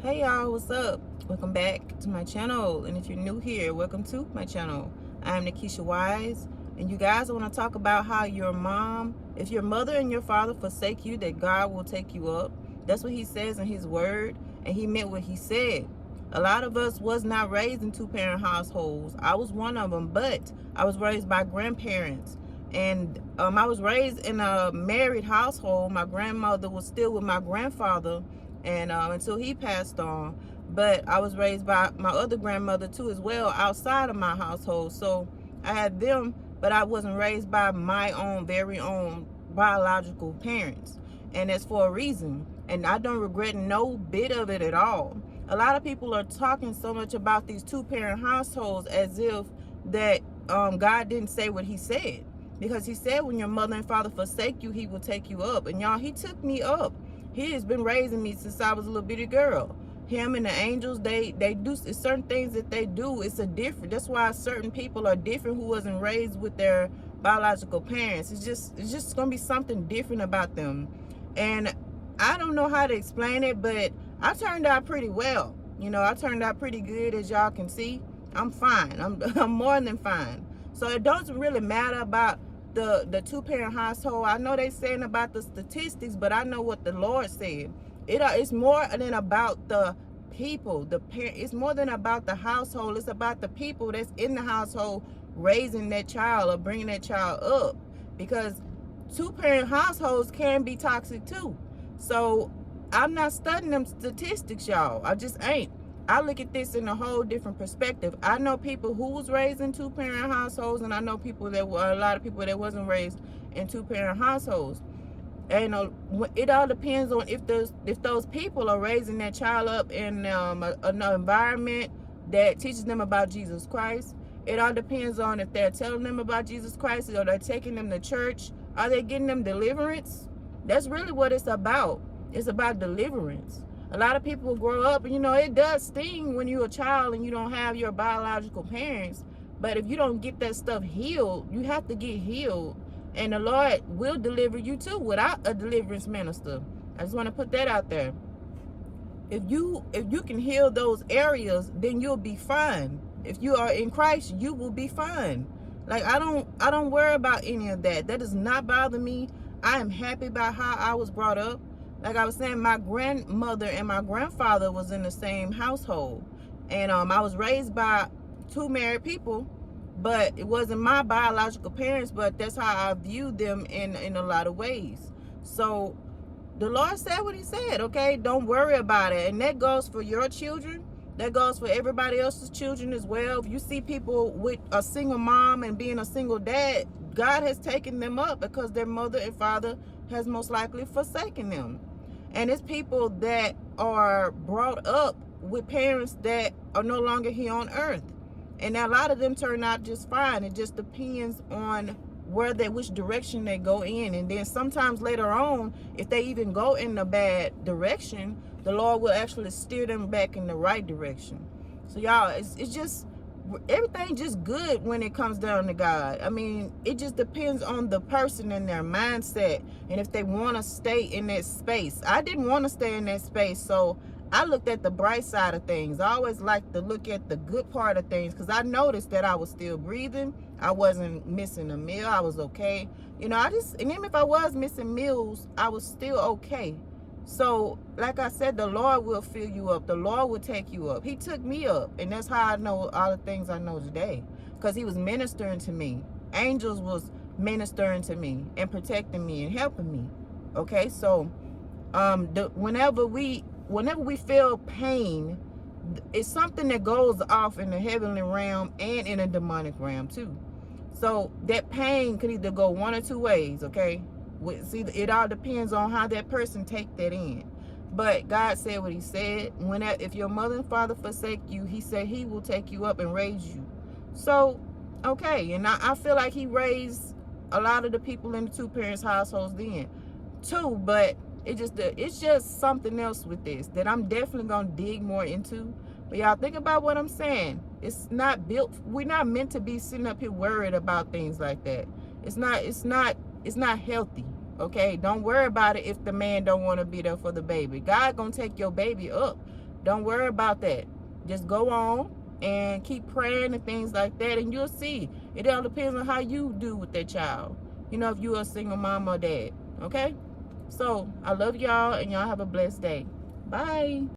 Hey y'all, what's up? Welcome back to my channel. And if you're new here, welcome to my channel. I'm Nikisha Wise. And you guys, I want to talk about how if your mother and your father forsake you, that God will take you up. That's what he says in his word. And he meant what he said. A lot of us was not raised in two-parent households. I was one of them, but I was raised by grandparents. And I was raised in a married household. My grandmother was still with my grandfather and until he passed on. But I was raised by my other grandmother too as well outside of my household. So I had them, but I wasn't raised by my own very own biological parents. And that's for a reason. And I don't regret no bit of it at all. A lot of people are talking so much about these two-parent households as if that God didn't say what he said. Because he said when your mother and father forsake you, he will take you up. And y'all, he took me up. He has been raising me since I was a little bitty girl. Him and the angels, they do certain things that they do. It's a different. That's why certain people are different who wasn't raised with their biological parents. It's just gonna be something different about them. And I don't know how to explain it, but I turned out pretty well. You know, I turned out pretty good, as y'all can see. I'm fine. I'm more than fine. So it doesn't really matter about the two-parent household. I know they saying about the statistics, but I know what the Lord said. It's more than about the people, the parent. It's more than about the household. It's about the people that's in the household raising that child or bringing that child up, because two-parent households can be toxic too. So I'm not studying them statistics, y'all. I just ain't. I look at this in a whole different perspective. I know people who was raised in two-parent households, and I know a lot of people that wasn't raised in two-parent households. And it all depends on if those people are raising that child up in an environment that teaches them about Jesus Christ. It all depends on if they're telling them about Jesus Christ, or they're taking them to church. Are they getting them deliverance? That's really what it's about. It's about deliverance. A lot of people grow up, and it does sting when you're a child and you don't have your biological parents. But if you don't get that stuff healed, you have to get healed. And the Lord will deliver you too without a deliverance minister. I just want to put that out there. If you can heal those areas, then you'll be fine. If you are in Christ, you will be fine. Like I don't worry about any of that. That does not bother me. I am happy about how I was brought up. Like I was saying, my grandmother and my grandfather was in the same household. And I was raised by two married people, but it wasn't my biological parents, but that's how I viewed them in a lot of ways. So the Lord said what he said, okay? Don't worry about it. And that goes for your children. That goes for everybody else's children as well. If you see people with a single mom and being a single dad, God has taken them up because their mother and father has most likely forsaken them. And it's people that are brought up with parents that are no longer here on earth. And a lot of them turn out just fine. It just depends on which direction they go in. And then sometimes later on, if they even go in the bad direction, the Lord will actually steer them back in the right direction. So y'all, it's just, everything just good when it comes down to God. I mean, it just depends on the person and their mindset, and if they want to stay in that space. I didn't want to stay in that space, so I looked at the bright side of things. I always like to look at the good part of things, because I noticed that I was still breathing. I wasn't missing a meal. I was okay. And even if I was missing meals, I was still okay. So, like I said, the Lord will fill you up. The Lord will take you up. He took me up, and that's how I know all the things I know today, because he was ministering to me. Angels was ministering to me and protecting me and helping me. Okay, so whenever we feel pain, it's something that goes off in the heavenly realm and in the demonic realm too. So that pain could either go one or two ways, okay? See, it all depends on how that person take that in. But God said what he said. If your mother and father forsake you, he said he will take you up and raise you. So, okay. And I feel like he raised a lot of the people in the two parents households then too. But it's just something else with this that I'm definitely going to dig more into. But y'all think about what I'm saying. We're not meant to be sitting up here worried about things like that. It's not healthy. Okay, don't worry about it if the man don't want to be there for the baby. God gonna take your baby up. Don't worry about that. Just go on and keep praying and things like that, and you'll see. It all depends on how you do with that child. You know, if you're a single mom or dad. Okay? So, I love y'all, and y'all have a blessed day. Bye.